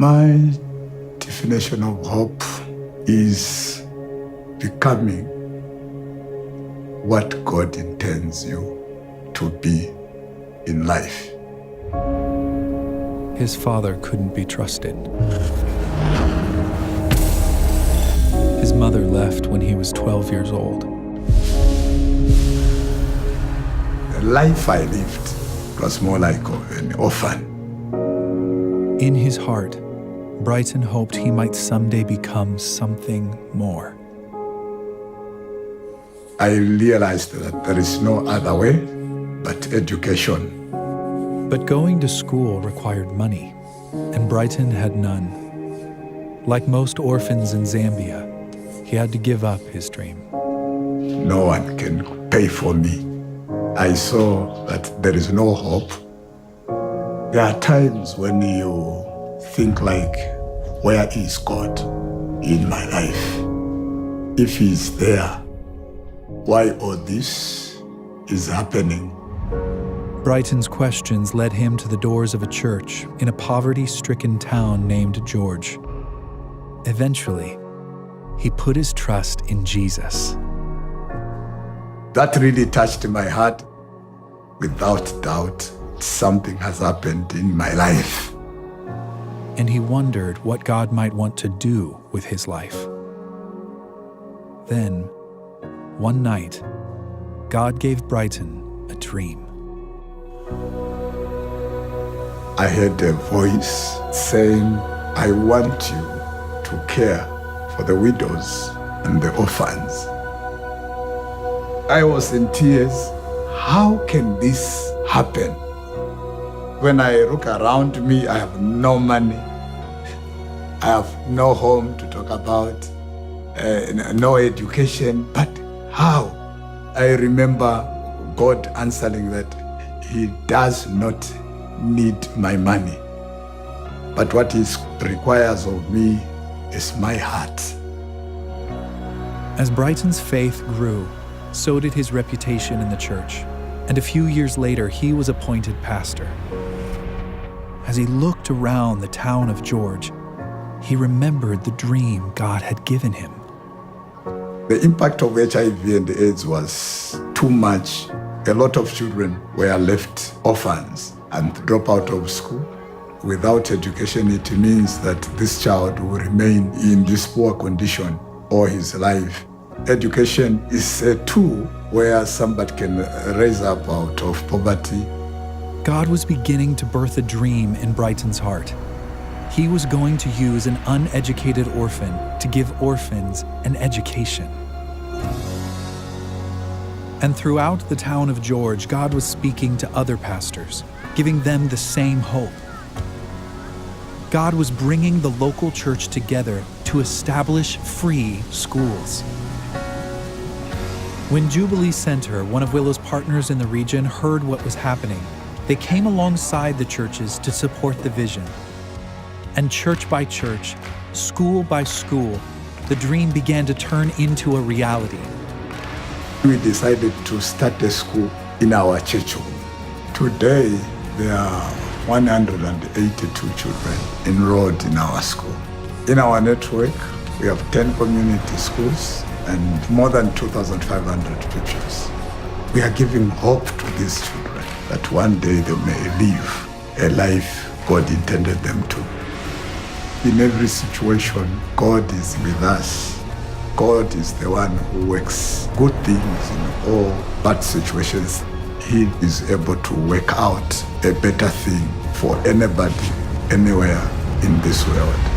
My definition of hope is becoming what God intends you to be in life. His father couldn't be trusted. His mother left when he was 12 years old. The life I lived was more like an orphan. In his heart, Brighton hoped he might someday become something more. I realized that there is no other way but education. But going to school required money, and Brighton had none. Like most orphans in Zambia, he had to give up his dream. No one can pay for me. I saw that there is no hope. There are times when you think like, where is God in my life? If He's there, why all this is happening? Brighton's questions led him to the doors of a church in a poverty-stricken town named George. Eventually, he put his trust in Jesus. That really touched my heart. Without doubt, something has happened in my life. And he wondered what God might want to do with his life. Then, one night, God gave Brighton a dream. I heard a voice saying, I want you to care for the widows and the orphans. I was in tears. How can this happen? When I look around me, I have no money. I have no home to talk about, no education. But how? I remember God answering that He does not need my money. But what He requires of me is my heart. As Brighton's faith grew, so did his reputation in the church, and a few years later, he was appointed pastor. As he looked around the town of George, he remembered the dream God had given him. The impact of HIV and AIDS was too much. A lot of children were left orphans and drop out of school. Without education, it means that this child will remain in this poor condition all his life. Education is a tool where somebody can raise up out of poverty. God was beginning to birth a dream in Brighton's heart. He was going to use an uneducated orphan to give orphans an education. And throughout the town of George, God was speaking to other pastors, giving them the same hope. God was bringing the local church together to establish free schools. When Jubilee Center, one of Willow's partners in the region, heard what was happening, they came alongside the churches to support the vision. And church by church, school by school, the dream began to turn into a reality. We decided to start a school in our church home. Today, there are 182 children enrolled in our school. In our network, we have 10 community schools and more than 2,500 pupils. We are giving hope to these children that one day they may live a life God intended them to. In every situation, God is with us. God is the one who works good things in all bad situations. He is able to work out a better thing for anybody, anywhere in this world.